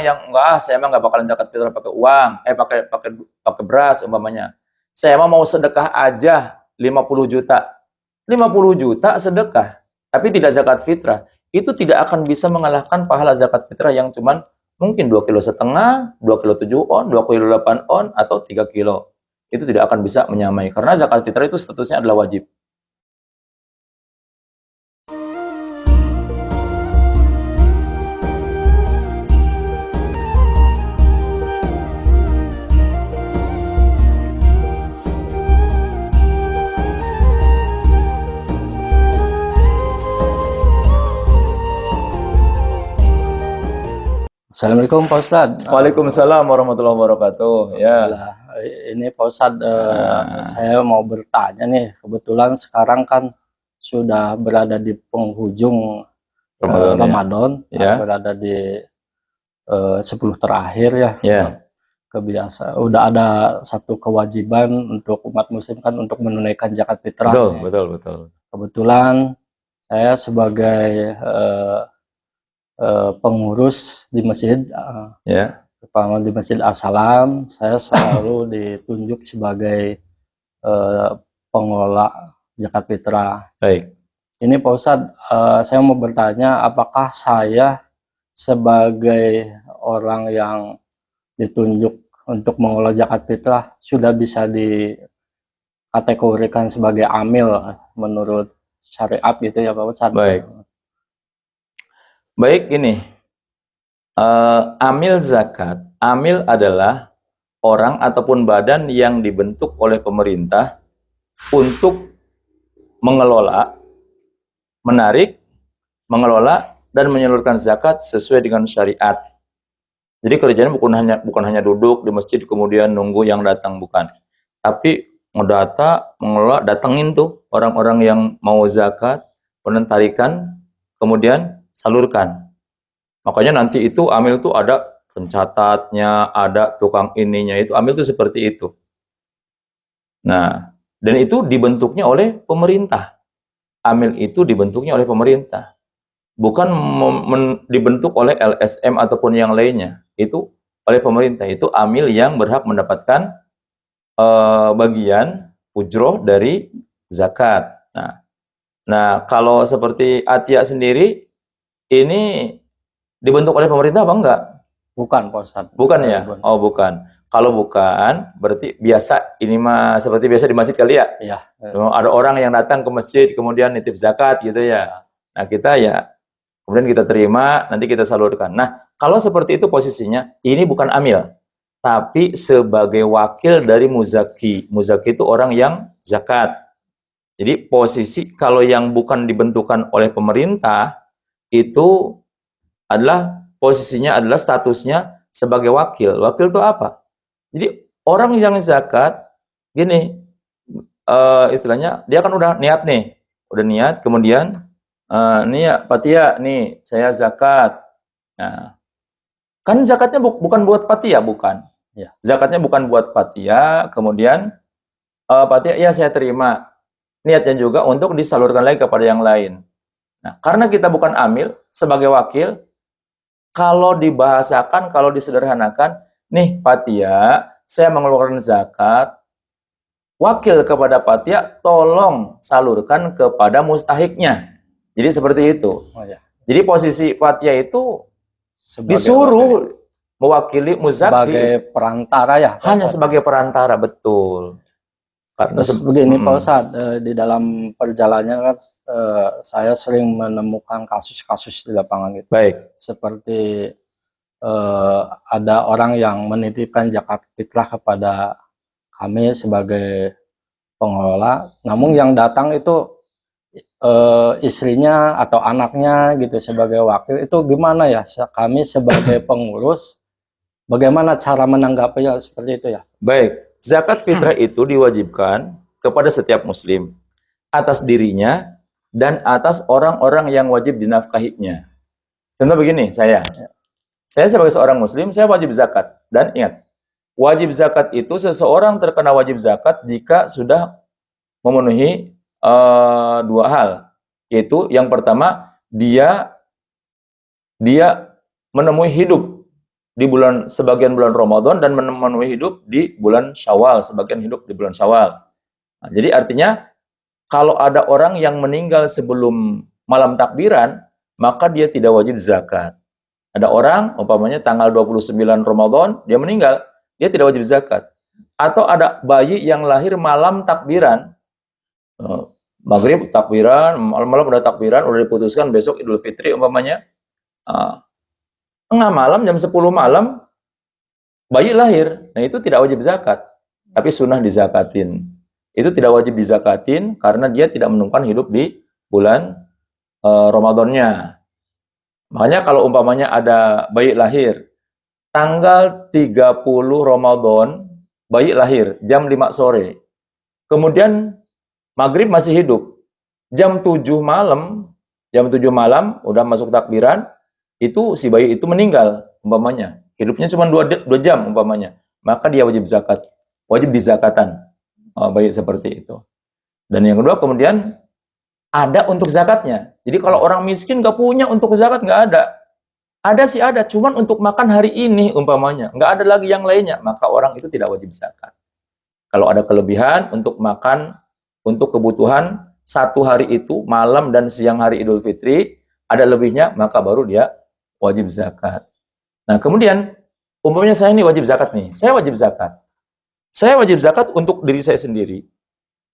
orang yang enggak, saya mah nggak bakalan zakat fitrah pakai uang, pakai pakai pakai beras umpamanya. Saya mah mau sedekah aja 50 juta. 50 juta sedekah, tapi tidak zakat fitrah. Itu tidak akan bisa mengalahkan pahala zakat fitrah yang cuman mungkin 2,5 kg, 2,7 kg, 2,8 kg, atau 3 kilo. Itu tidak akan bisa menyamai, karena zakat fitrah itu statusnya adalah wajib. Assalamualaikum Pak Ustadz. Waalaikumsalam warahmatullahi wabarakatuh. Ya. Ini Pak Ustadz, saya mau bertanya nih. Kebetulan sekarang kan sudah berada di penghujung Ramadan, ya. Berada di 10 terakhir ya. Ya. Kebiasaan udah ada satu kewajiban untuk umat muslim kan untuk menunaikan zakat fitrah. Betul. Kebetulan saya sebagai pengurus di masjid, di Masjid As-Salam, saya selalu ditunjuk sebagai pengelola zakat fitrah. Baik. Ini Pak Ustadz, saya mau bertanya, apakah saya sebagai orang yang ditunjuk untuk mengelola zakat fitrah sudah bisa dikategorikan sebagai amil menurut syariat gitu ya Pak Ustadz? Baik, ini amil zakat. Amil adalah orang ataupun badan yang dibentuk oleh pemerintah untuk mengelola, menarik, mengelola, dan menyalurkan zakat sesuai dengan syariat. Jadi kerjanya bukan hanya duduk di masjid kemudian nunggu yang datang, bukan. Tapi ngedata, mengelola, datengin tuh orang-orang yang mau zakat, kemudian tarikan, kemudian salurkan. Makanya nanti itu amil itu ada pencatatnya, ada tukang ininya, itu amil itu seperti itu. Nah, dan itu dibentuknya oleh pemerintah. Amil itu dibentuknya oleh pemerintah. Bukan dibentuk oleh LSM ataupun yang lainnya. Itu oleh pemerintah. Itu amil yang berhak mendapatkan bagian ujroh dari zakat. Nah, kalau seperti Atia sendiri, ini dibentuk oleh pemerintah apa enggak? Bukan, Pak Ustadz. Bukan ya? Oh, bukan. Kalau bukan, berarti biasa, ini mah seperti biasa di masjid kali ya? Iya. Ada orang yang datang ke masjid, kemudian nitip zakat gitu ya. Nah, kita ya, kemudian kita terima, nanti kita salurkan. Nah, kalau seperti itu posisinya, ini bukan amil, tapi sebagai wakil dari muzaki. Muzaki itu orang yang zakat. Jadi posisi kalau yang bukan dibentukan oleh pemerintah, itu adalah posisinya adalah statusnya sebagai wakil. Wakil itu apa? Jadi orang yang zakat, gini, istilahnya dia kan udah niat nih, udah niat, kemudian nih ya Patia, nih saya zakat. Nah, kan zakatnya bukan buat Patia, bukan. Ya. Zakatnya bukan buat Patia, kemudian Patia, ya saya terima. Niatnya juga untuk disalurkan lagi kepada yang lain. Nah, karena kita bukan amil, sebagai wakil, kalau dibahasakan, kalau disederhanakan, nih Patia, saya mengeluarkan zakat, wakil kepada Patia, tolong salurkan kepada mustahiknya. Jadi seperti itu. Jadi posisi Patia itu disuruh mewakili muzaki. Sebagai perantara ya? Hanya sebagai perantara, betul. Terus begini Pak Ustadz, di dalam perjalanannya kan saya sering menemukan kasus-kasus di lapangan gitu. Baik. Seperti ada orang yang menitipkan zakat fitrah kepada kami sebagai pengelola, namun yang datang itu istrinya atau anaknya gitu sebagai wakil. Itu gimana ya kami sebagai pengurus, bagaimana cara menanggapinya seperti itu ya? Baik. Zakat fitrah itu diwajibkan kepada setiap muslim atas dirinya dan atas orang-orang yang wajib dinafkahinya. Contoh begini, saya sebagai seorang muslim, saya wajib zakat. Dan ingat, wajib zakat itu seseorang terkena wajib zakat jika sudah memenuhi dua hal. Yaitu yang pertama, dia menemui hidup di bulan sebagian bulan Ramadan dan memenuhi hidup di bulan Syawal, sebagian hidup di bulan Syawal. Nah, jadi artinya kalau ada orang yang meninggal sebelum malam takbiran, maka dia tidak wajib zakat. Ada orang, umpamanya tanggal 29 Ramadan, dia meninggal, dia tidak wajib zakat. Atau ada bayi yang lahir malam takbiran, maghrib takbiran, malam-malam udah takbiran, udah diputuskan besok Idul Fitri umpamanya, tengah malam, jam 10 malam, bayi lahir. Nah itu tidak wajib zakat, tapi sunnah dizakatin. Itu tidak wajib dizakatin karena dia tidak menumpang hidup di bulan Ramadannya. Makanya kalau umpamanya ada bayi lahir, tanggal 30 Ramadan, bayi lahir, jam 5 sore. Kemudian maghrib masih hidup. Jam 7 malam, udah masuk takbiran, itu si bayi itu meninggal, umpamanya. Hidupnya cuma 2 jam, umpamanya. Maka dia wajib zakat. Wajib dizakatan, bayi seperti itu. Dan yang kedua, kemudian ada untuk zakatnya. Jadi kalau orang miskin nggak punya untuk zakat, nggak ada. Ada sih ada, cuman untuk makan hari ini umpamanya. Nggak ada lagi yang lainnya, maka orang itu tidak wajib zakat. Kalau ada kelebihan untuk makan, untuk kebutuhan satu hari itu, malam dan siang hari Idul Fitri, ada lebihnya, maka baru dia wajib zakat. Nah kemudian, umpamanya saya ini wajib zakat nih, saya wajib zakat. Saya wajib zakat untuk diri saya sendiri.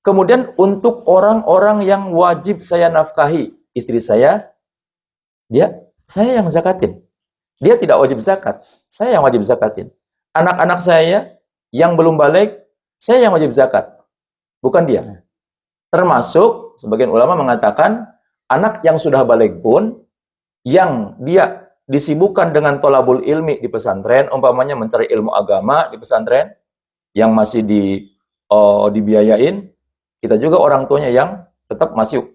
Kemudian untuk orang-orang yang wajib saya nafkahi, istri saya saya yang zakatin. Dia tidak wajib zakat, saya yang wajib zakatin. Anak-anak saya yang belum balik, saya yang wajib zakat, bukan dia. Termasuk, sebagian ulama mengatakan, anak yang sudah balik pun, yang dia disibukkan dengan tolabul ilmi di pesantren, umpamanya mencari ilmu agama di pesantren, yang masih dibiayain, kita juga orang tuanya yang tetap masih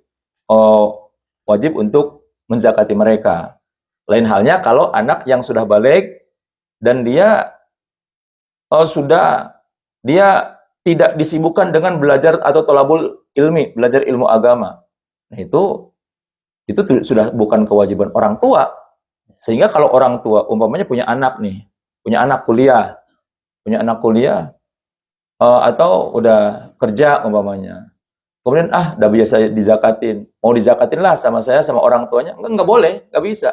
wajib untuk menzakati mereka. Lain halnya kalau anak yang sudah balik dan dia tidak disibukkan dengan belajar atau tolabul ilmi, belajar ilmu agama. Nah, itu sudah bukan kewajiban orang tua. Sehingga kalau orang tua umpamanya punya anak nih, punya anak kuliah atau udah kerja umpamanya. Kemudian udah biasa dizakatin. Mau dizakatin lah sama saya, sama orang tuanya. Enggak boleh, nggak bisa.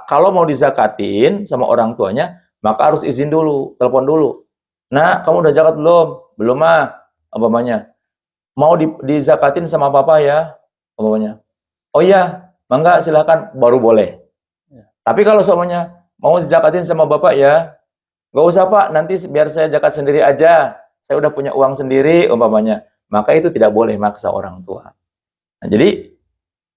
Kalau mau dizakatin sama orang tuanya, maka harus izin dulu, telepon dulu. Nah, kamu udah zakat belum? Belum umpamanya. Mau dizakatin sama papa ya, umpamanya. Oh iya, mangga silakan, baru boleh. Tapi kalau semuanya mau dizakatin sama bapak ya, nggak usah pak, nanti biar saya zakat sendiri aja. Saya udah punya uang sendiri, umpamanya. Maka itu tidak boleh maksa orang tua. Nah, jadi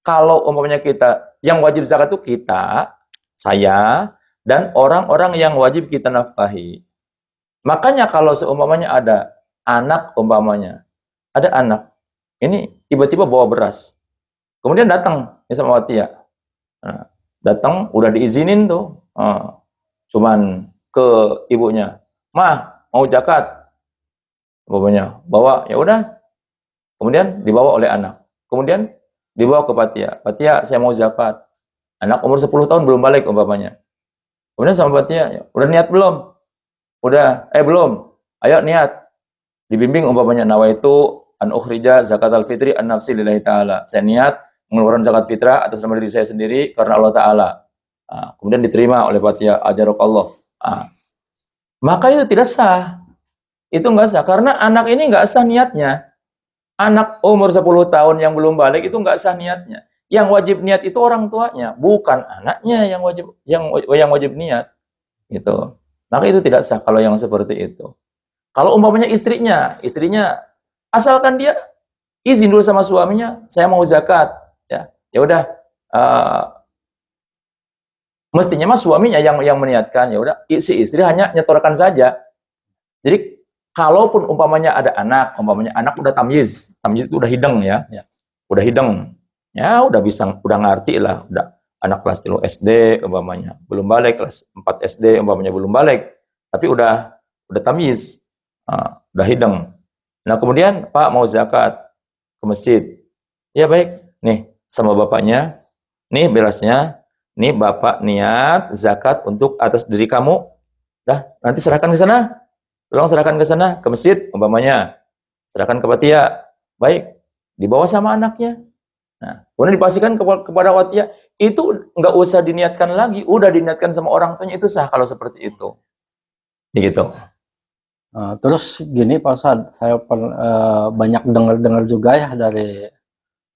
kalau umpamanya kita, yang wajib zakat itu kita, saya, dan orang-orang yang wajib kita nafkahi. Makanya kalau seumpamanya ada anak, umpamanya, ada anak, ini tiba-tiba bawa beras. Kemudian datang sama Watia. Nah, datang, udah diizinin tuh. Cuman ke ibunya, "Mah, mau zakat." Umpamanya, bawa, ya udah. Kemudian dibawa oleh anak. Kemudian dibawa ke Patia. "Patia, saya mau zakat." Anak umur 10 tahun belum balik umpamanya. Kemudian sama Patia, "Udah niat belum?" "Udah." Belum." "Ayo niat." Dibimbing umpamanya, "Nawaitu an ukhrija zakatal fitri an nafsi lillahi ta'ala." Saya niat mengeluarkan zakat fitrah atas nama diri saya sendiri karena Allah Ta'ala. Kemudian diterima oleh Patia, ajarokallah. Maka itu tidak sah. Itu nggak sah, karena anak ini nggak sah niatnya. Anak umur 10 tahun yang belum balik itu nggak sah niatnya. Yang wajib niat itu orang tuanya, bukan anaknya yang wajib niat. Gitu. Maka itu tidak sah kalau yang seperti itu. Kalau umpamanya istrinya asalkan dia izin dulu sama suaminya, "Saya mau zakat." Ya udah, mestinya mah suaminya yang meniatkan, ya udah si istri hanya nyetorkan saja. Jadi kalaupun umpamanya ada anak, udah tamyiz itu udah hideng ya. Udah hideng. Ya udah bisa, udah ngerti lah, udah anak kelas 3 SD umpamanya, belum balik kelas 4 SD umpamanya belum balik, tapi udah tamyiz. Udah hideng. Nah, kemudian, "Pak mau zakat ke masjid." "Ya baik, nih sama bapaknya, nih berasnya, Nih Bapak niat zakat untuk atas diri kamu. Dah, nanti serahkan ke sana. Tolong serahkan ke sana, ke masjid umpamanya. Serahkan ke Watia. Baik, dibawa sama anaknya. Nah, kemudian dipastikan kepada Watia, itu nggak usah diniatkan lagi, udah diniatkan sama orang tuanya, itu sah kalau seperti itu. Gitu. Terus gini Pak Ustadz, saya banyak dengar-dengar juga ya dari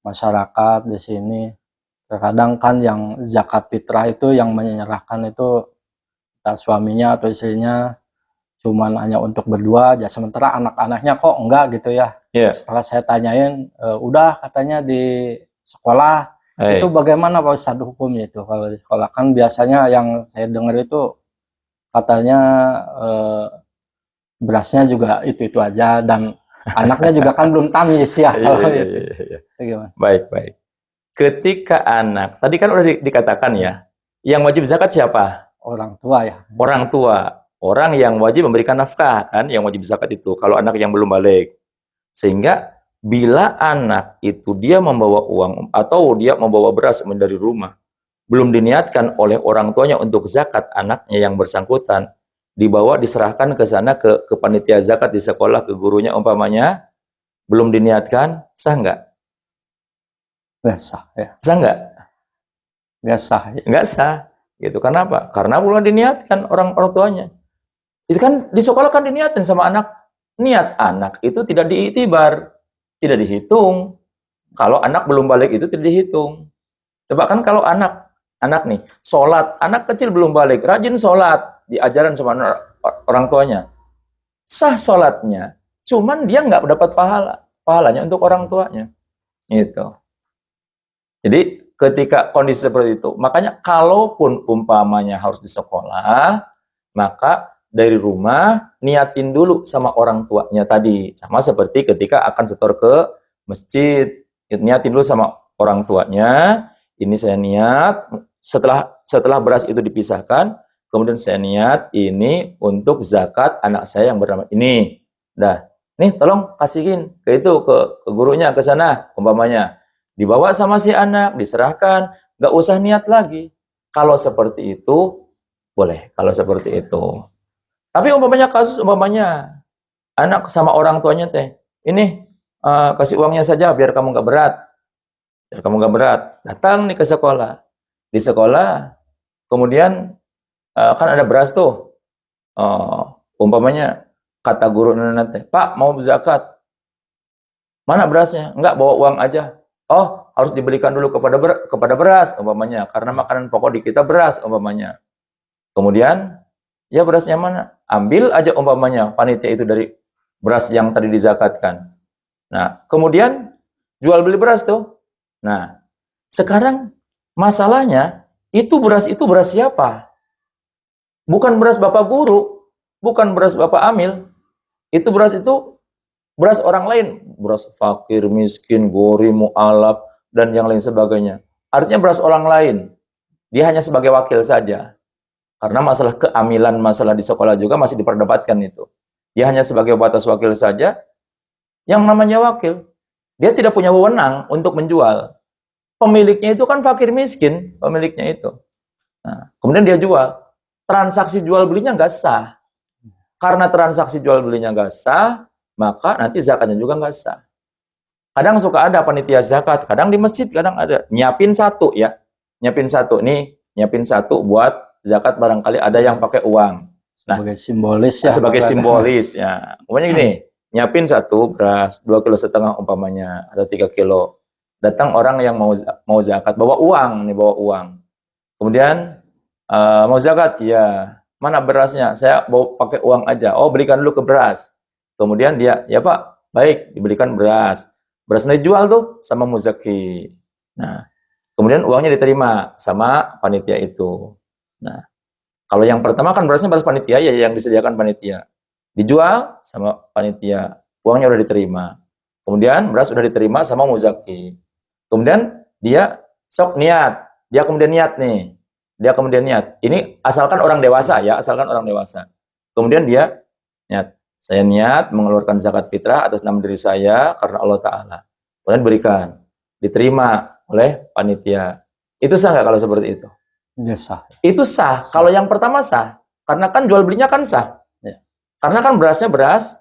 masyarakat di sini. Terkadang kan yang zakat fitrah itu yang menyerahkan itu entah suaminya atau istrinya cuman hanya untuk berdua aja, sementara anak-anaknya kok enggak gitu ya. Ya. Setelah saya tanyain, udah katanya di sekolah. Itu Baik. bagaimana Pak Ustadz hukumnya itu kalau di sekolah? Kan biasanya yang saya dengar itu katanya berasnya juga itu aja, dan anaknya juga kan belum tamis ya Iya, kalau iya, itu. iya, iya. Itu gimana? Baik, baik. Ketika anak, tadi kan udah dikatakan ya, yang wajib zakat siapa? Orang tua ya. Orang tua. Orang yang wajib memberikan nafkah, kan, yang wajib zakat itu, kalau anak yang belum balik. Sehingga, bila anak itu dia membawa uang, atau dia membawa beras dari rumah, belum diniatkan oleh orang tuanya untuk zakat anaknya yang bersangkutan, dibawa diserahkan ke sana ke panitia zakat di sekolah, ke gurunya umpamanya, belum diniatkan, sah nggak? Nggak sah ya. Sah nggak? Nggak sah ya. Nggak sah. Gitu. Kenapa? Karena belum diniatkan orang tuanya. Itu kan di sekolah kan diniatin sama anak. Niat anak itu tidak diiktibar, tidak dihitung. Kalau anak belum balik itu tidak dihitung. Coba kan kalau anak nih, sholat, anak kecil belum balik, rajin sholat, diajaran sama orang tuanya. Sah sholatnya, cuman dia nggak dapat pahalanya untuk orang tuanya. Gitu. Jadi ketika kondisi seperti itu, makanya kalaupun umpamanya harus di sekolah, maka dari rumah niatin dulu sama orang tuanya tadi. Sama seperti ketika akan setor ke masjid, niatin dulu sama orang tuanya, ini saya niat, setelah beras itu dipisahkan, kemudian saya niat ini untuk zakat anak saya yang bernama ini. Dah, nih tolong kasihin ke gurunya, ke sana umpamanya. Dibawa sama si anak, diserahkan, nggak usah niat lagi. Kalau seperti itu, boleh. Kalau seperti itu. Tapi umpamanya anak sama orang tuanya teh, ini kasih uangnya saja biar kamu nggak berat. Biar kamu nggak berat. Datang nih ke sekolah. Di sekolah, kemudian kan ada beras tuh. Umpamanya kata guru nanti, Pak mau zakat. Mana berasnya? Enggak, bawa uang aja. Oh, harus diberikan dulu kepada beras umpamanya, karena makanan pokok di kita beras umpamanya. Kemudian, ya berasnya mana? Ambil aja umpamanya panitia itu dari beras yang tadi dizakatkan. Nah, kemudian jual beli beras tuh. Nah, sekarang masalahnya itu beras siapa? Bukan beras Bapak guru, bukan beras Bapak Amil. Itu beras orang lain, beras fakir, miskin, gori, mu'alaf, dan yang lain sebagainya. Artinya beras orang lain. Dia hanya sebagai wakil saja. Karena masalah keamilan, masalah di sekolah juga masih diperdebatkan itu. Dia hanya sebagai batas wakil saja. Yang namanya wakil, dia tidak punya wewenang untuk menjual. Pemiliknya itu kan fakir miskin, pemiliknya itu. Nah, kemudian dia jual. Transaksi jual belinya nggak sah. Karena transaksi jual belinya nggak sah, maka nanti zakatnya juga nggak sah. Kadang suka ada panitia zakat, kadang di masjid, kadang ada. Nyiapin satu ya. Nyiapin satu buat zakat, barangkali ada yang pakai uang. Nah, sebagai simbolis ya. Sebagai simbolis ya. Umpamanya gini, nyiapin satu beras, 2,5 kilo umpamanya, atau 3 kilo. Datang orang yang mau zakat, bawa uang. Kemudian, mau zakat, ya. Mana berasnya? Saya bawa pakai uang aja. Oh, belikan dulu ke beras. Kemudian dia, ya Pak, baik, dibelikan beras. Berasnya dijual tuh sama muzaki. Nah, kemudian uangnya diterima sama panitia itu. Nah, kalau yang pertama kan beras panitia ya, yang disediakan panitia. Dijual sama panitia, uangnya udah diterima. Kemudian beras udah diterima sama muzaki. Kemudian dia sok niat, dia kemudian niat nih. Ini asalkan orang dewasa ya, Kemudian dia niat, saya niat mengeluarkan zakat fitrah atas nama diri saya karena Allah Ta'ala. Kemudian berikan, diterima oleh panitia. Itu sah nggak kalau seperti itu? Iya sah. Itu sah. Sah. Kalau yang pertama sah, karena kan jual belinya kan sah. Ya. Karena kan berasnya beras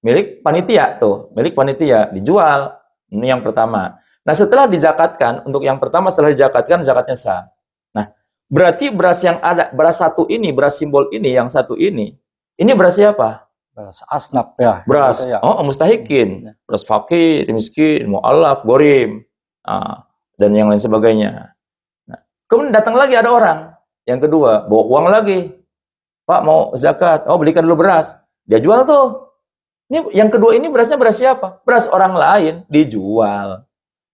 milik panitia tuh, milik panitia dijual. Ini yang pertama. Nah, setelah dizakatkan, untuk yang pertama setelah dizakatkan zakatnya sah. Nah, berarti beras yang ada, beras satu ini, beras simbol ini, yang satu ini beras siapa? Beras asnaf ya. Beras, Gitu ya. mustahikin, Ya. beras fakir, miskin, mu'alaf, gorim, dan yang lain sebagainya. Nah, kemudian datang lagi ada orang, yang kedua, bawa uang lagi. Pak mau zakat, belikan dulu beras. Dia jual tuh. Ini yang kedua ini berasnya beras siapa? Beras orang lain, dijual.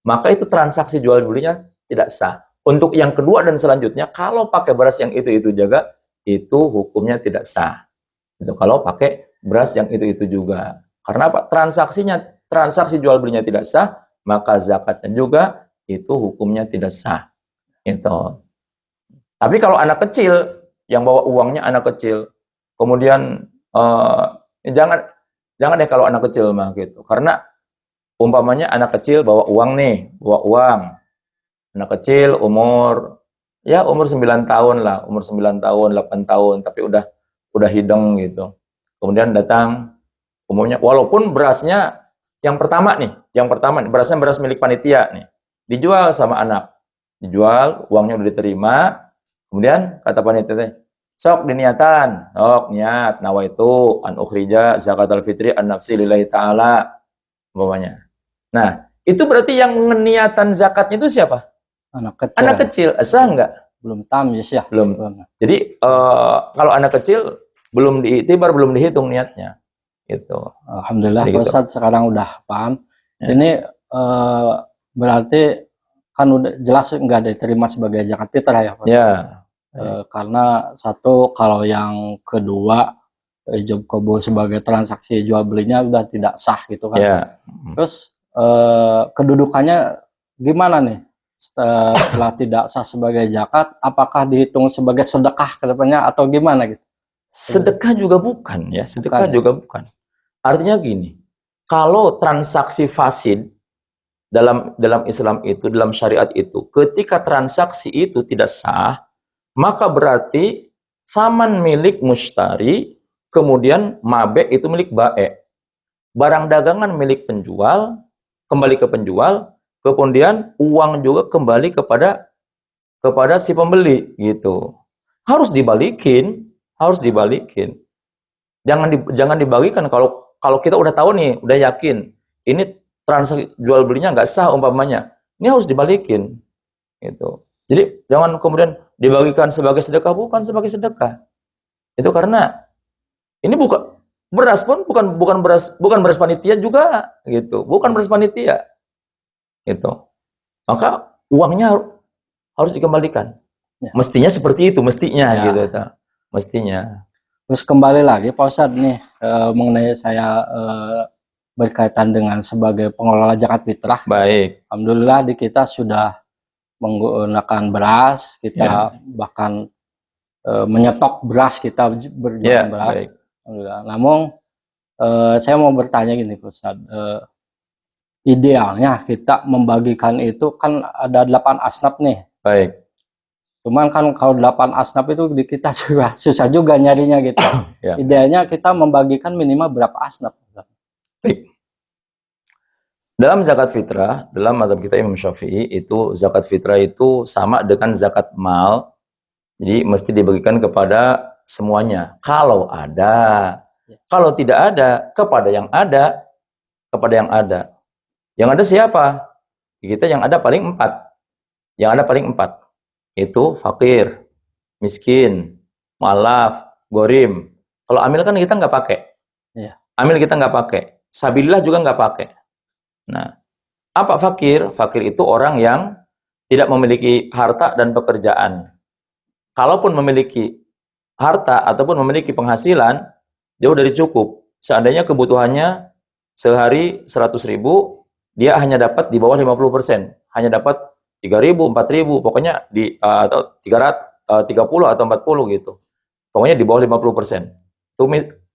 Maka itu transaksi jual belinya tidak sah. Untuk yang kedua dan selanjutnya, kalau pakai beras yang itu juga, itu hukumnya tidak sah. Itu kalau pakai beras yang itu juga. Karena apa? Transaksi jual belinya tidak sah, maka zakatnya juga itu hukumnya tidak sah. Itu. Tapi kalau anak kecil yang bawa uangnya anak kecil, kemudian jangan deh kalau anak kecil mah gitu. Karena umpamanya anak kecil bawa uang nih, bawa uang. Anak kecil umur 9 tahun lah, umur 9 tahun, 8 tahun, tapi udah hidung gitu. Kemudian datang, umumnya walaupun berasnya yang pertama nih berasnya beras milik panitia nih, dijual sama anak, dijual, uangnya udah diterima, kemudian kata panitia, sok diniatan, niat, nawaitu an ukhrija zakatal fitri an nafsi lillahi ta'ala, umpamanya. Nah, itu berarti yang niatan zakatnya itu siapa? Anak kecil. Anak kecil, sah enggak? Belum tamyiz ya. Belum. Jadi kalau anak kecil belum diiktibar, belum dihitung niatnya. Gitu. Alhamdulillah Pak gitu. Ustadz sekarang udah paham. Ya. Ini berarti kan udah jelas nggak diterima sebagai zakat fitrah ya Pak. Ya. Karena satu, kalau yang kedua ijab qabul sebagai transaksi jual belinya udah tidak sah gitu kan. Ya. Terus kedudukannya gimana nih setelah tidak sah sebagai zakat? Apakah dihitung sebagai sedekah ke depannya atau gimana gitu? Sedekah juga bukan ya, sedekah Bukan, juga bukan. Artinya gini, kalau transaksi fasid dalam Islam itu, dalam syariat itu, ketika transaksi itu tidak sah, maka berarti saman milik mustari, kemudian mabe itu milik bae. Barang dagangan milik penjual, kembali ke penjual, kemudian uang juga kembali kepada si pembeli gitu. Harus dibalikin. Jangan dibagikan kalau kita udah tahu nih, udah yakin ini transaksi jual belinya nggak sah umpamanya. Ini harus dibalikin gitu. Jadi jangan kemudian dibagikan sebagai sedekah, bukan sebagai sedekah. Itu karena ini bukan beras pun bukan beras panitia juga gitu. Bukan beras panitia. Gitu. Maka uangnya harus dikembalikan. Ya. Mestinya seperti itu, mestinya Ya. gitu. Mestinya. Terus kembali lagi Pak Ustadz nih mengenai saya berkaitan dengan sebagai pengelola zakat fitrah. Baik. Alhamdulillah di kita sudah menggunakan beras, kita bahkan menyetok beras, kita berjualan beras. Baik. Alhamdulillah. Namun saya mau bertanya gini Pak Ustadz, idealnya kita membagikan itu kan ada 8 asnaf nih. Baik. Cuman kan kalau 8 asnaf itu di kita juga susah juga nyarinya gitu. Ya. Idealnya kita membagikan minimal berapa asnaf? Baik. Dalam zakat fitrah, dalam mazhab kita Imam Syafi'i, itu zakat fitrah itu sama dengan zakat mal. Jadi mesti dibagikan kepada semuanya. Kalau ada. Kalau tidak ada, kepada yang ada. Yang ada siapa? Kita yang ada paling 4. Yang ada paling 4. Itu fakir, miskin, mu'alaf, gorim. Kalau amil kan kita nggak pakai. Ya. Amil kita nggak pakai. Sabilillah juga nggak pakai. Nah, apa fakir? Fakir itu orang yang tidak memiliki harta dan pekerjaan. Kalaupun memiliki harta ataupun memiliki penghasilan, jauh dari cukup. Seandainya kebutuhannya sehari 100.000, dia hanya dapat di bawah 50%. Hanya dapat 3.000, 4.000, pokoknya di atau 330 atau 40 gitu. Pokoknya di bawah 50%. Itu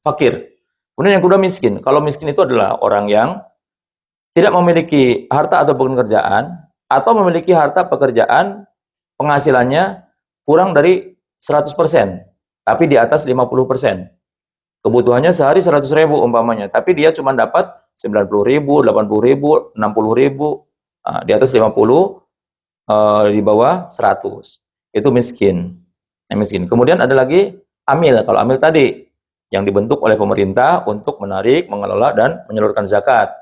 fakir. Kemudian yang kedua miskin. Kalau miskin itu adalah orang yang tidak memiliki harta atau pekerjaan, atau memiliki harta pekerjaan, penghasilannya kurang dari 100%, tapi di atas 50%. Kebutuhannya sehari 100.000 umpamanya, tapi dia cuma dapat 90.000, 80.000, 60.000, di atas 50, di bawah 100. Itu miskin. Miskin. Kemudian ada lagi amil. Kalau amil tadi yang dibentuk oleh pemerintah untuk menarik, mengelola dan menyalurkan zakat.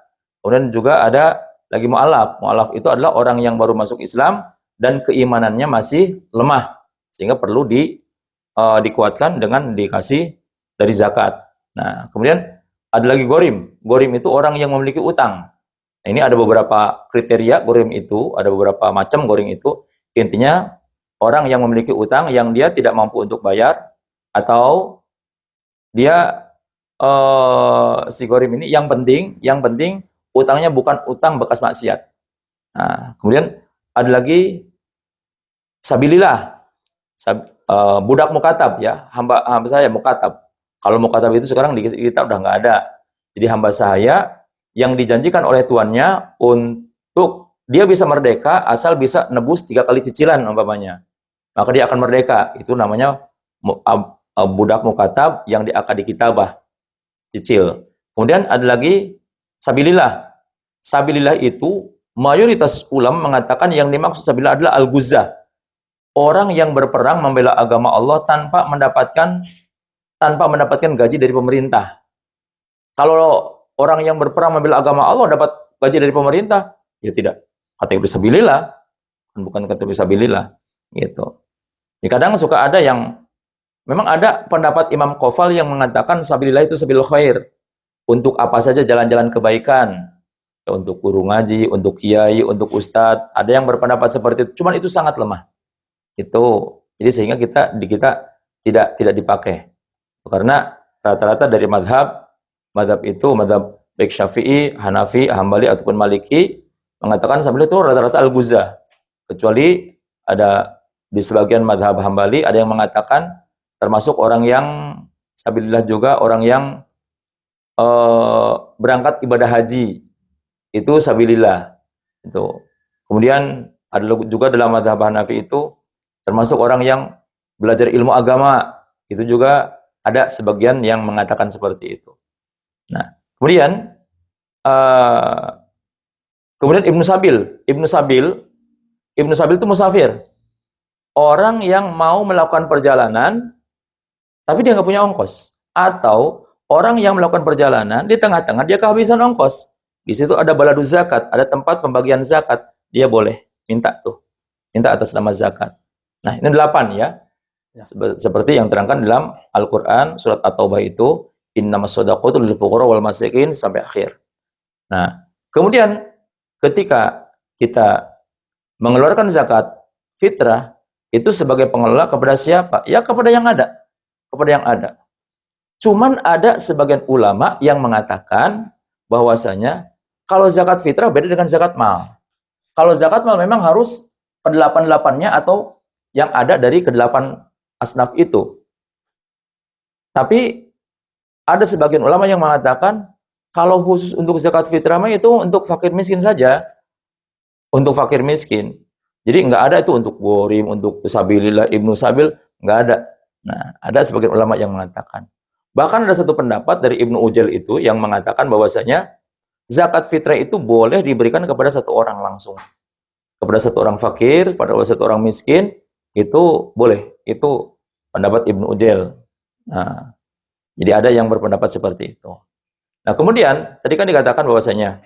Kemudian juga ada lagi mu'alaf. Mu'alaf itu adalah orang yang baru masuk Islam dan keimanannya masih lemah, sehingga perlu dikuatkan dengan dikasih dari zakat. Nah, kemudian ada lagi gorim. Gorim itu orang yang memiliki utang. Nah, ini ada beberapa kriteria gorim itu, ada beberapa macam gorim itu. Intinya orang yang memiliki utang yang dia tidak mampu untuk bayar, atau dia si gorim ini yang penting utangnya bukan utang bekas maksiat. Nah, kemudian ada lagi sabilillah. Budak mukatab, ya, hamba saya mukatab. Kalau mukatab itu sekarang di kita udah nggak ada. Jadi hamba saya yang dijanjikan oleh tuannya untuk dia bisa merdeka asal bisa nebus 3 kali cicilan umpamanya. Maka dia akan merdeka. Itu namanya budak mukatab yang diakad di kitabah, cicil. Kemudian ada lagi sabilillah. Sabilillah itu mayoritas ulama mengatakan yang dimaksud sabilillah adalah al-ghuzzah. Orang yang berperang membela agama Allah tanpa mendapatkan gaji dari pemerintah. Kalau orang yang berperang membela agama Allah dapat gaji dari pemerintah, ya tidak kategori sabilillah, bukan kategori sabilillah, gitu. Ya, kadang suka ada yang memang ada pendapat Imam Qofal yang mengatakan sabilillah itu sabil khair, untuk apa saja jalan-jalan kebaikan, untuk guru ngaji, untuk kiai, untuk ustadz. Ada yang berpendapat seperti itu, cuman itu sangat lemah. Itu jadi sehingga kita tidak dipakai, karena rata-rata dari madhab itu madhab baik Syafi'i, Hanafi, Hambali ataupun Maliki mengatakan sabilillah itu rata-rata al-ghuzzah, kecuali ada di sebagian madhab Hambali ada yang mengatakan termasuk orang yang sabilillah juga orang yang berangkat ibadah haji, itu sabilillah itu. Kemudian ada juga dalam madhab Hanafi itu termasuk orang yang belajar ilmu agama, itu juga ada sebagian yang mengatakan seperti itu. Nah, kemudian Ibnu Sabil itu musafir, orang yang mau melakukan perjalanan tapi dia nggak punya ongkos, atau orang yang melakukan perjalanan di tengah-tengah dia kehabisan ongkos. Di situ ada baladuz zakat, ada tempat pembagian zakat, dia boleh minta atas nama zakat. Nah, ini 8 ya. Seperti yang terangkan dalam Al-Quran, surat At-Taubah itu, innamas shadaqatu lil fuqara wal masakin, sampai akhir. Nah, kemudian ketika kita mengeluarkan zakat fitrah, itu sebagai pengelola kepada siapa? Ya kepada yang ada. Cuman ada sebagian ulama yang mengatakan bahwasanya kalau zakat fitrah beda dengan zakat mal. Kalau zakat mal memang harus ke-8-8-nya atau yang ada dari ke-8 asnaf itu. Tapi ada sebagian ulama yang mengatakan kalau khusus untuk zakat fitrah itu untuk fakir miskin saja. Untuk fakir miskin. Jadi nggak ada itu untuk gorim, untuk sabilillah, ibnu sabil, nggak ada. Nah, ada sebagian ulama yang mengatakan. Bahkan ada satu pendapat dari Ibnu Ujail itu yang mengatakan bahwasanya zakat fitrah itu boleh diberikan kepada satu orang langsung. Kepada satu orang fakir, pada satu orang miskin, itu boleh. Itu pendapat Ibnu Ujail. Nah, jadi ada yang berpendapat seperti itu. Nah, kemudian tadi kan dikatakan bahwasanya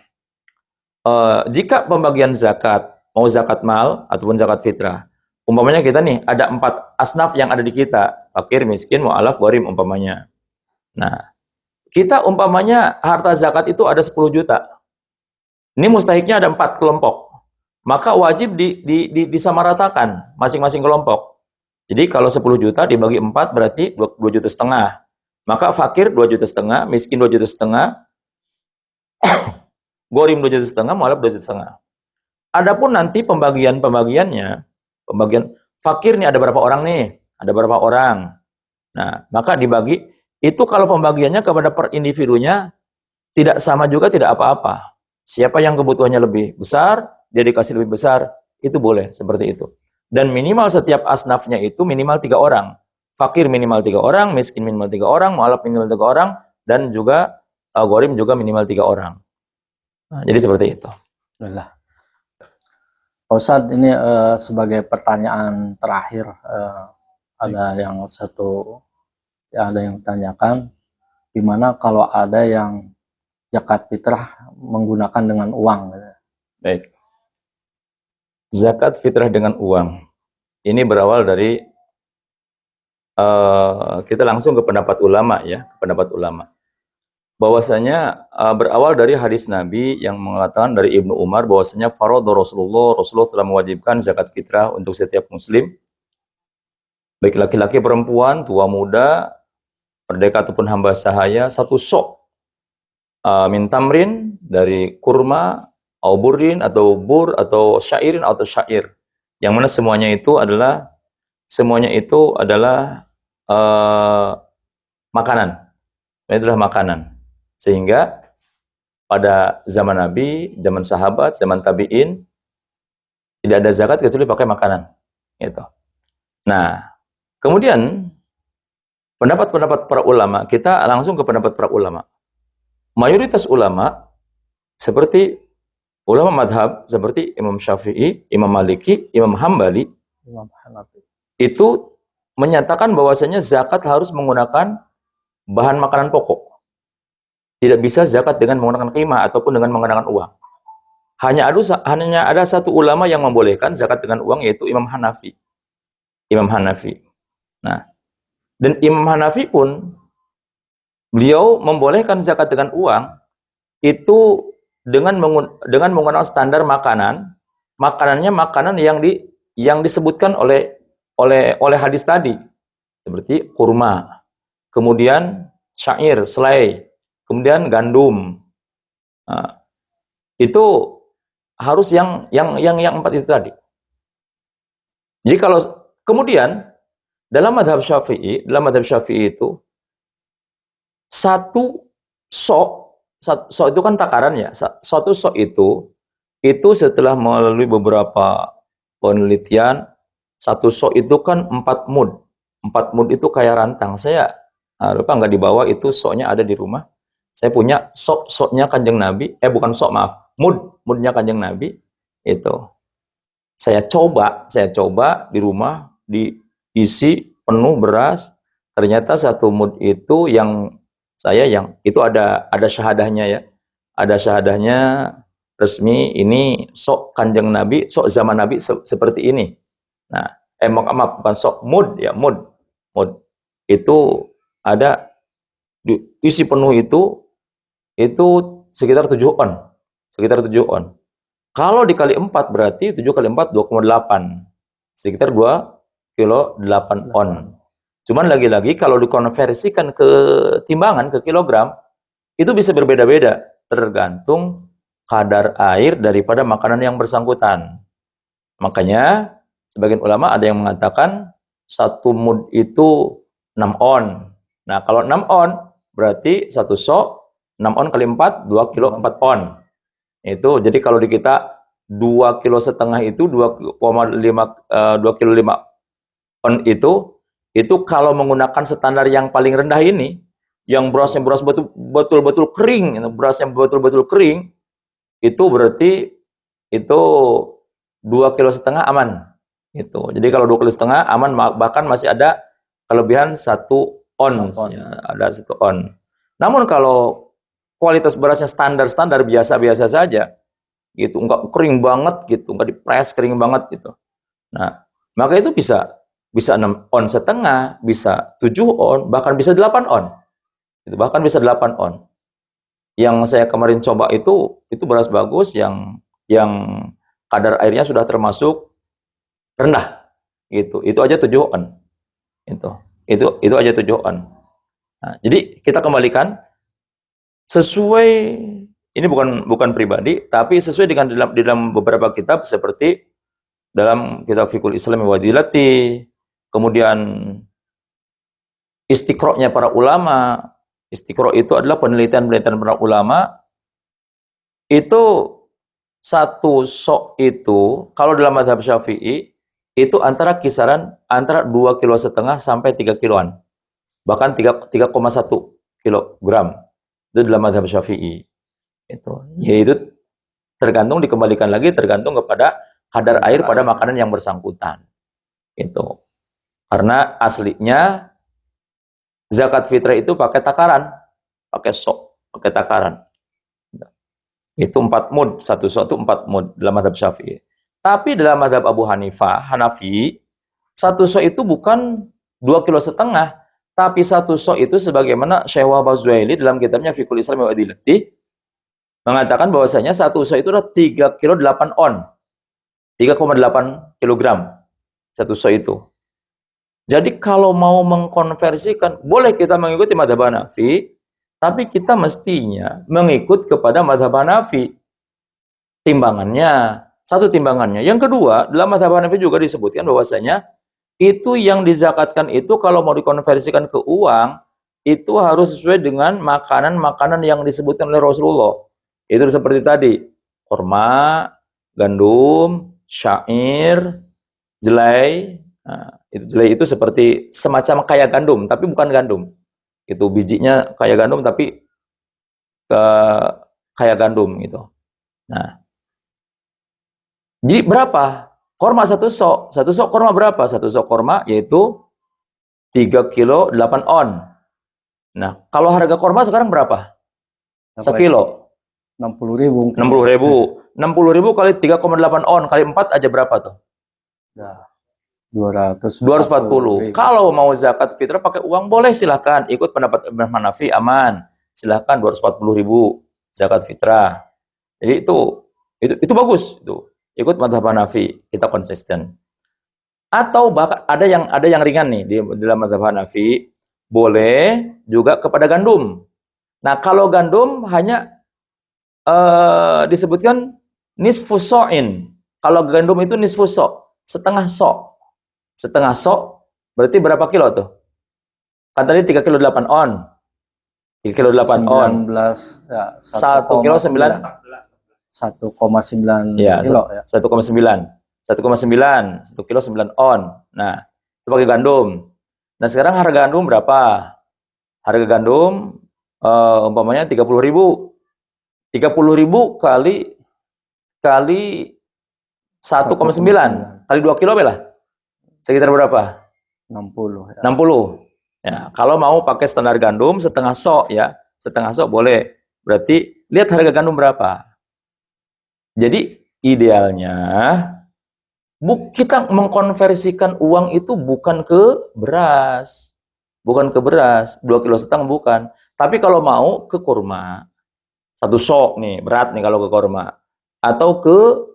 jika pembagian zakat, mau zakat mal ataupun zakat fitrah, umpamanya kita nih ada 4 asnaf yang ada di kita, fakir, miskin, mu'alaf, gharim umpamanya. Nah, kita umpamanya harta zakat itu ada 10 juta. Ini mustahiknya ada 4 kelompok. Maka wajib disamaratakan masing-masing kelompok. Jadi kalau 10 juta dibagi 4 berarti 2,5 juta. Maka fakir 2,5 juta, miskin 2,5 juta, gharim 2,5 juta, mu'alaf 2,5 juta. Adapun nanti pembagiannya, pembagian fakir nih ada berapa orang nih? Ada berapa orang? Nah, maka dibagi. Itu kalau pembagiannya kepada per individunya tidak sama juga tidak apa-apa. Siapa yang kebutuhannya lebih besar, dia dikasih lebih besar, itu boleh seperti itu. Dan minimal setiap asnafnya itu minimal 3 orang. Fakir minimal 3 orang, miskin minimal 3 orang, mu'alaf minimal 3 orang, dan juga gharim juga minimal 3 orang. Nah, jadi seperti itu. Alhamdulillah. Pak Ustadz, ini sebagai pertanyaan terakhir, ada yang tanyakan, gimana kalau ada yang zakat fitrah menggunakan dengan uang? Baik. Zakat fitrah dengan uang. Ini berawal dari kita langsung ke pendapat ulama ya, pendapat ulama. Bahwasanya berawal dari hadis Nabi yang mengatakan dari Ibnu Umar bahwasanya faradha Rasulullah telah mewajibkan zakat fitrah untuk setiap muslim, baik laki-laki perempuan, tua muda, merdeka ataupun hamba sahaya, satu sok min tamrin dari kurma, au burrin atau bur atau syairin atau syair. Yang mana semuanya itu adalah makanan. Itu adalah makanan. Sehingga pada zaman Nabi, zaman sahabat, zaman tabi'in tidak ada zakat kecuali pakai makanan. Gitu. Nah, kemudian pendapat-pendapat para ulama, kita langsung ke pendapat para ulama. Mayoritas ulama seperti ulama madhab seperti Imam Syafi'i, Imam Maliki, Imam Hambali, Imam Hanafi itu menyatakan bahwasanya zakat harus menggunakan bahan makanan pokok. Tidak bisa zakat dengan menggunakan qimah ataupun dengan menggunakan uang. Hanya ada satu ulama yang membolehkan zakat dengan uang, yaitu Imam Hanafi. Imam Hanafi. Nah, dan Imam Hanafi pun beliau membolehkan zakat dengan uang itu dengan menggunakan standar makanan. Makanannya makanan yang disebutkan oleh hadis tadi, seperti kurma, kemudian syair, selai, kemudian gandum. Nah, itu harus yang 4 itu tadi. Jadi kalau kemudian dalam madhab Syafi'i itu satu sok itu kan takarannya. Satu sok itu setelah melalui beberapa penelitian, satu sok itu kan 4 mud. 4 mud itu kayak rantang. Saya lupa nggak dibawa, itu soknya ada di rumah. Saya punya soknya Kanjeng Nabi, bukan sok, maaf, mudnya Kanjeng Nabi itu. Saya coba di rumah, diisi penuh beras. Ternyata 1 mud itu yang itu ada syahadahnya ya. Ada syahadahnya resmi, ini sok Kanjeng Nabi, sok zaman Nabi seperti ini. Nah, maaf, bukan sok, mud ya, mud. Itu ada isi penuh itu sekitar 7 on. Kalau dikali 4 berarti 7 kali 4 2,8. Sekitar 2 kilo 8 on. Cuman lagi-lagi kalau dikonversikan ke timbangan, ke kilogram, itu bisa berbeda-beda tergantung kadar air daripada makanan yang bersangkutan. Makanya sebagian ulama ada yang mengatakan 1 mud itu 6 on. Nah, kalau 6 on berarti 1 sok 6 on kali 4 2 kilo 4 on. Itu jadi kalau di kita 2,5 kilo itu 2 kilo 5 on itu kalau menggunakan standar yang paling rendah ini, yang beras betul-betul kering, berasnya betul-betul kering, itu berarti itu 2,5 kilo aman. Gitu. Jadi kalau 2,5 kilo aman, bahkan masih ada kelebihan 1 on, ya, ada 1 on. Namun kalau kualitas berasnya standar biasa-biasa saja, gitu, enggak kering banget gitu, enggak dipres kering banget gitu. Nah, maka itu bisa 6 on setengah, bisa 7 on, bahkan bisa 8 on. Itu bahkan bisa 8 on. Yang saya kemarin coba itu beras bagus yang kadar airnya sudah termasuk rendah. Gitu. Itu aja 7 on. Itu aja 7 on. Nah, jadi kita kembalikan sesuai, ini bukan pribadi, tapi sesuai dengan di dalam beberapa kitab seperti dalam kitab Fiqhul Islam wa Adillati, kemudian istiqro'nya para ulama. Istiqro' itu adalah penelitian-penelitian para ulama. Itu 1 sok itu, kalau dalam mazhab Syafi'i, itu antara kisaran antara 2,5 kg sampai 3 kiloan. Bahkan 3,1 kilogram. Itu dalam mazhab Syafi'i. Yaitu tergantung, dikembalikan lagi tergantung kepada kadar air pada makanan yang bersangkutan. Karena aslinya zakat fitrah itu pakai takaran, pakai sok, pakai takaran. Itu 4 mud, satu sok itu 4 mud dalam mazhab Syafi'i. Tapi dalam mazhab Abu Hanifah, Hanafi, satu sok itu bukan 2,5 kg, tapi satu sok itu sebagaimana Syekh Wahbah Zuhaili dalam kitabnya Fiqhul Islam wa Adillati mengatakan bahwasanya satu sok itu adalah 3,8 on. 3,8 kilogram satu sok itu. Jadi kalau mau mengkonversikan, boleh kita mengikuti mazhab Hanafi, tapi kita mestinya mengikut kepada mazhab Hanafi. Timbangannya, satu timbangannya. Yang kedua, dalam mazhab Hanafi juga disebutkan bahwasanya itu yang dizakatkan itu kalau mau dikonversikan ke uang, itu harus sesuai dengan makanan-makanan yang disebutkan oleh Rasulullah. Itu seperti tadi, kurma, gandum, syair, jelai. Nah, itu jelai itu seperti semacam kayak gandum, tapi bukan gandum. Itu bijinya kayak gandum, tapi kayak gandum gitu. Nah, jadi berapa? Korma satu sok korma berapa? Satu sok korma yaitu 3,8 on. Nah, kalau harga korma sekarang berapa? Sekilo. 60.000. 60.000. 60.000 kali 3,8 on kali 4 aja berapa tuh? Ya, 240. 240. Kalau mau zakat fitrah pakai uang boleh, silahkan. Ikut pendapat Imam Hanafi aman. Silahkan 240.000 zakat fitrah. Jadi itu bagus itu. Ikut mazhab Hanafi, kita konsisten. Atau bahkan ada yang ringan nih di dalam mazhab Hanafi, boleh juga kepada gandum. Nah, kalau gandum hanya disebutkan nisfu so'in. Kalau gandum itu nisfu so', setengah so'. Setengah so' berarti berapa kilo tuh? Kan tadi 3,8 on. 3,8 on. 19 ya, 1 kilo 9 1,9 ya, kilo ya. 1,9. 1,9, 1 kilo 9 on. Nah, itu pakai gandum. Nah, sekarang harga gandum berapa? Harga gandum umpamanya 30.000. 30.000 kali 1,9 kali 2 kilo lah. Sekitar berapa? 60 ya. 60. Ya, kalau mau pakai standar gandum setengah sok ya. Setengah sok boleh. Berarti lihat harga gandum berapa. Jadi idealnya kita mengkonversikan uang itu bukan ke beras. Bukan ke beras, 2,5 kilo bukan. Tapi kalau mau ke kurma. Satu sok nih, berat nih kalau ke kurma. Atau ke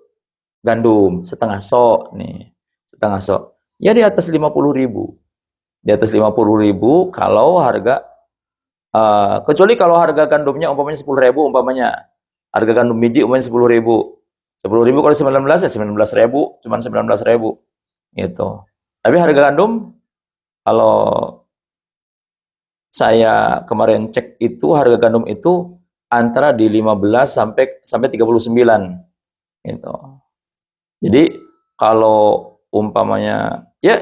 gandum, setengah sok nih. Setengah sok. Ya di atas 50.000. Di atas 50.000 kalau harga, kecuali kalau harga gandumnya umpamanya 10.000 umpamanya. Harga gandum biji umpamanya 10.000. 10.000 kali 19 ya 19.000, cuman 19.000 gitu. Tapi harga gandum kalau saya kemarin cek itu harga gandum itu antara di 15 sampai 39 gitu. Jadi kalau umpamanya ya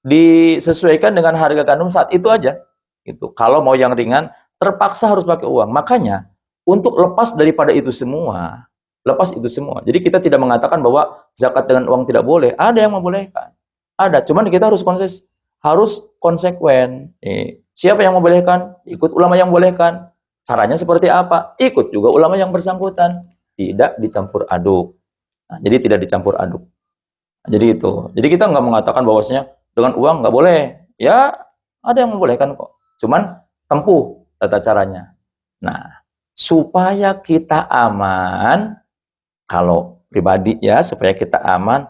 disesuaikan dengan harga gandum saat itu aja gitu. Kalau mau yang ringan terpaksa harus pakai uang. Makanya untuk lepas daripada itu semua, lepas itu semua. Jadi kita tidak mengatakan bahwa zakat dengan uang tidak boleh. Ada yang membolehkan. Ada, cuman kita harus konsekuen. Siapa yang membolehkan? Ikut ulama yang membolehkan. Caranya seperti apa? Ikut juga ulama yang bersangkutan. Tidak dicampur aduk. Nah, jadi tidak dicampur aduk. Nah, jadi itu. Jadi kita nggak mengatakan bahwasanya dengan uang nggak boleh. Ya, ada yang membolehkan kok. Cuman tempuh tata caranya. Nah, supaya kita aman, kalau pribadi ya, supaya kita aman,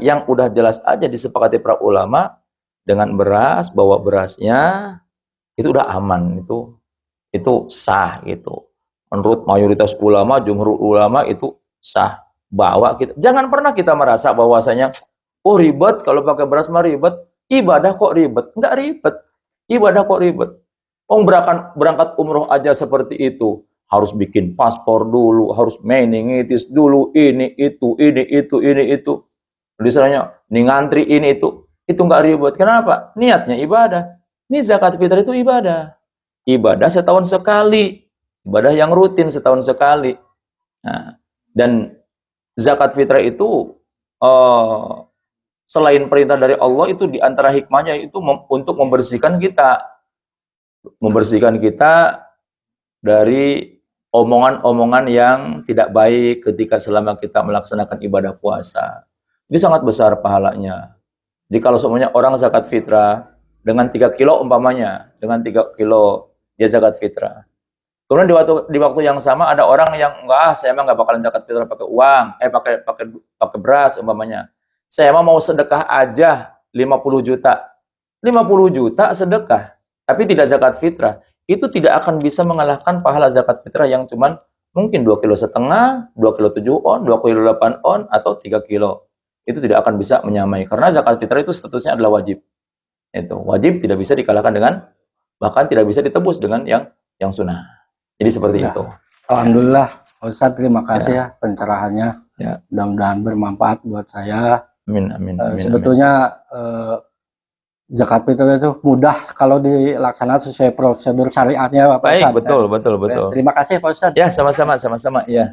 yang udah jelas aja disepakati para ulama dengan beras, bawa berasnya, itu udah aman, itu sah gitu. Menurut mayoritas ulama, jumhur ulama itu sah. Bawa kita, jangan pernah kita merasa bahwasanya oh ribet kalau pakai beras mah ribet, ibadah kok ribet. Enggak ribet. Ibadah kok ribet. Berangkat umroh aja seperti itu, harus bikin paspor dulu, harus meningitis dulu, ini itu. Misalnya, nih ngantri ini itu nggak ribet. Kenapa? Niatnya ibadah. Ini zakat fitrah itu ibadah. Ibadah setahun sekali. Ibadah yang rutin setahun sekali. Nah, dan zakat fitrah itu selain perintah dari Allah, itu di antara hikmahnya itu untuk membersihkan kita. Membersihkan kita dari omongan-omongan yang tidak baik ketika selama kita melaksanakan ibadah puasa. Ini sangat besar pahalanya. Jadi kalau semuanya orang zakat fitrah dengan 3 kilo umpamanya, dengan 3 kilo dia zakat fitrah. Kemudian di waktu yang sama ada orang yang enggak, saya emang nggak bakalan zakat fitrah pakai uang, pakai beras umpamanya. Saya emang mau sedekah aja 50 juta. 50 juta sedekah, tapi tidak zakat fitrah. Itu tidak akan bisa mengalahkan pahala zakat fitrah yang cuman mungkin 2,5 kilo, 2 kilo 7 on, 2 kilo 8 on, atau 3 kilo. Itu tidak akan bisa menyamai karena zakat fitrah itu statusnya adalah wajib. Itu wajib, tidak bisa dikalahkan dengan, bahkan tidak bisa ditebus dengan yang sunnah. Jadi seperti itu. Alhamdulillah, Ustaz, terima kasih ya pencerahannya. Ya. Mudah-mudahan bermanfaat buat saya. Amin, amin, amin, Sebetulnya zakat fitrah itu mudah kalau dilaksanakan sesuai prosedur syariatnya, Pak baik, Ustaz. betul. Terima kasih, Pak Ustaz. Ya, sama-sama. Ya.